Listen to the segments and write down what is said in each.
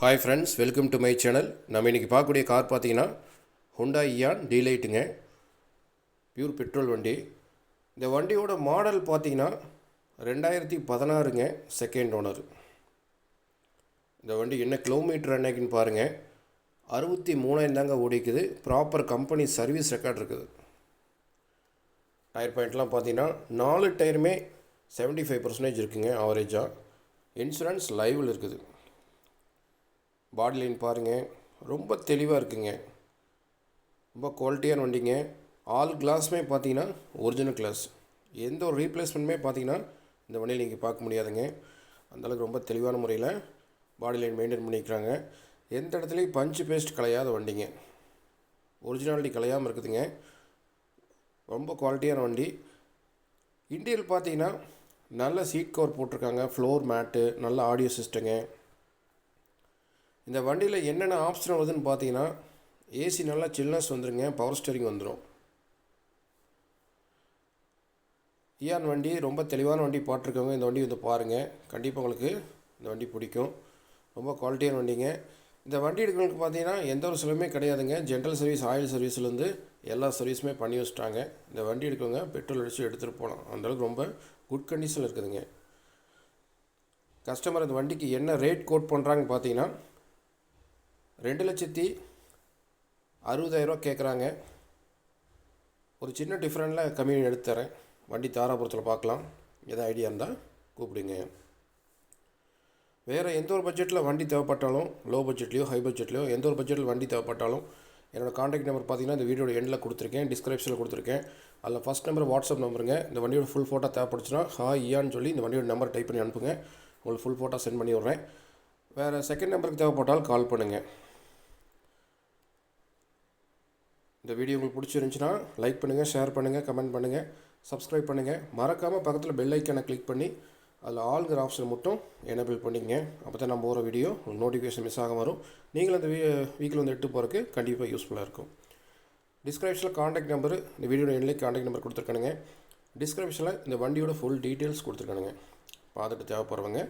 Hi friends, welcome to my channel. நம்ம இன்றைக்கி பார்க்கக்கூடிய கார் பார்த்தீங்கன்னா ஹுண்டாய் இயான் டீலைட்டுங்க, பியூர் பெட்ரோல் வண்டி. இந்த வண்டியோட மாடல் பார்த்தீங்கன்னா 2016ங்க, செகண்ட் ஓனர். இந்த வண்டி என்ன கிலோமீட்டர் அன்னைக்குன்னு பாருங்கள், 63,000 தாங்க ஓடிக்குது. ப்ராப்பர் கம்பெனி சர்வீஸ் ரெக்கார்ட் இருக்குது. டயர் பாயிண்ட்லாம் பார்த்தீங்கன்னா 4 டயருமே 75% இருக்குங்க ஆவரேஜாக. இன்சூரன்ஸ் லைவில் இருக்குது. பாடி லைன் பாருங்கள், ரொம்ப தெளிவாக இருக்குங்க. ரொம்ப குவாலிட்டியான வண்டிங்க. ஆல் கிளாஸுமே பார்த்தீங்கன்னா ஒரிஜினல் கிளாஸ். எந்த ஒரு ரீப்ளேஸ்மெண்ட்டுமே பார்த்தீங்கன்னா இந்த வண்டியில் நீங்கள் பார்க்க முடியாதுங்க. அந்தளவுக்கு ரொம்ப தெளிவான முறையில் பாடி லைன் மெயின்டைன் பண்ணிக்கிறாங்க. எந்த இடத்துலையும் பஞ்சு பேஸ்ட் கலையாத வண்டிங்க. ஒரிஜினாலிட்டி கலையாமல் இருக்குதுங்க. ரொம்ப குவாலிட்டியான வண்டி. இன்டீரியல் பார்த்தீங்கன்னா நல்ல சீட் கவர் போட்டிருக்காங்க, ஃப்ளோர் மேட்டு, நல்ல ஆடியோ சிஸ்டங்க. இந்த வண்டியில் என்னென்ன ஆப்ஷன் வருதுன்னு பார்த்தீங்கன்னா, ஏசி நல்லா சில்னஸ் வந்துடுங்க, பவர் ஸ்டீரிங் வந்துடும். இயான் வண்டி ரொம்ப தெளிவான வண்டி பார்த்துருக்கவங்க இந்த வண்டி வந்து பாருங்கள், கண்டிப்பாக உங்களுக்கு இந்த வண்டி பிடிக்கும். ரொம்ப குவாலிட்டியான வண்டிங்க. இந்த வண்டி எடுக்கிறவங்களுக்கு பார்த்தீங்கன்னா எந்த ஒரு செலவுமே கிடையாதுங்க. ஜென்ரல் சர்வீஸ், ஆயில் சர்வீஸ்லேருந்து எல்லா சர்வீஸுமே பண்ணி வச்சுட்டாங்க. இந்த வண்டி எடுக்கிறவங்க பெட்ரோல் அடித்து எடுத்துகிட்டு போகலாம். அந்தளவுக்கு ரொம்ப குட் கண்டிஷனில் இருக்குதுங்க. கஸ்டமர் இந்த வண்டிக்கு என்ன ரேட் கோட் பண்ணுறாங்கன்னு பார்த்தீங்கன்னா 2,60,000 கேட்குறாங்க. ஒரு சின்ன டிஃப்ரெண்டில் கம்மி எடுத்து தரேன். வண்டி தாராபுரத்தில் பார்க்கலாம். எதாவது ஐடியா இருந்தால் கூப்பிடுங்க. வேறு எந்த ஒரு பட்ஜெட்டில் வண்டி தேவைப்பட்டாலும், லோ பட்ஜெட்லேயோ ஹை பட்ஜெட்லேயோ எந்த ஒரு பட்ஜெட்டில் வண்டி தேவைப்பட்டாலும் என்னோடய காண்டாக்ட் நம்பர் பார்த்தீங்கன்னா இந்த வீடியோட எண்டில் கொடுத்துருக்கேன், டிஸ்கிரிப்ஷனில் கொடுத்துருக்கேன். அதில் ஃபஸ்ட் நம்பர் வாட்ஸ்அப் நம்பருங்க. இந்த வண்டியோட ஃபுல் ஃபோட்டோ தேவைப்படுச்சுன்னா ஹாய் இயான்னு சொல்லி இந்த வண்டியோட நம்பர் டைப் பண்ணி அனுப்புங்க. உங்களுக்கு ஃபுல் ஃபோட்டோ சென்ட் பண்ணி விட்றேன். வேறு செகண்ட் நம்பருக்கு தேவைப்பட்டாலும் கால் பண்ணுங்கள். இந்த வீடியோ உங்களுக்கு பிடிச்சிருந்துச்சுன்னா லைக் பண்ணுங்கள், ஷேர் பண்ணுங்கள், கமெண்ட் பண்ணுங்கள், சப்ஸ்கிரைப் பண்ணுங்கள். மறக்காமல் பக்கத்தில் பெல் ஐக்கானை கிளிக் பண்ணி அதில் ஆல்கிற ஆப்ஷன் மட்டும் எனேபிள் பண்ணிங்க. அப்போ தான் நம்ம போகிற வீடியோ நோட்டிஃபிகேஷன் மிஸ் ஆக வரும். நீங்களும் அந்த வீக்கில் வந்து எடுத்து போகிறதுக்கு கண்டிப்பாக யூஸ்ஃபுல்லாக இருக்கும். டிஸ்கிரிப்ஷனில் காண்டாக்ட் நம்பர், இந்த வீடியோட எண்ணிலே காண்டாக்ட் நம்பர் கொடுத்துருக்கானுங்க. டிஸ்கிரிப்ஷனில் இந்த வண்டியோட ஃபுல் டீட்டெயில்ஸ் கொடுத்துருக்கானுங்க. பார்த்துட்டு தேவைப்படுறவங்க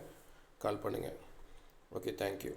கால் பண்ணுங்கள். Okay, thank you.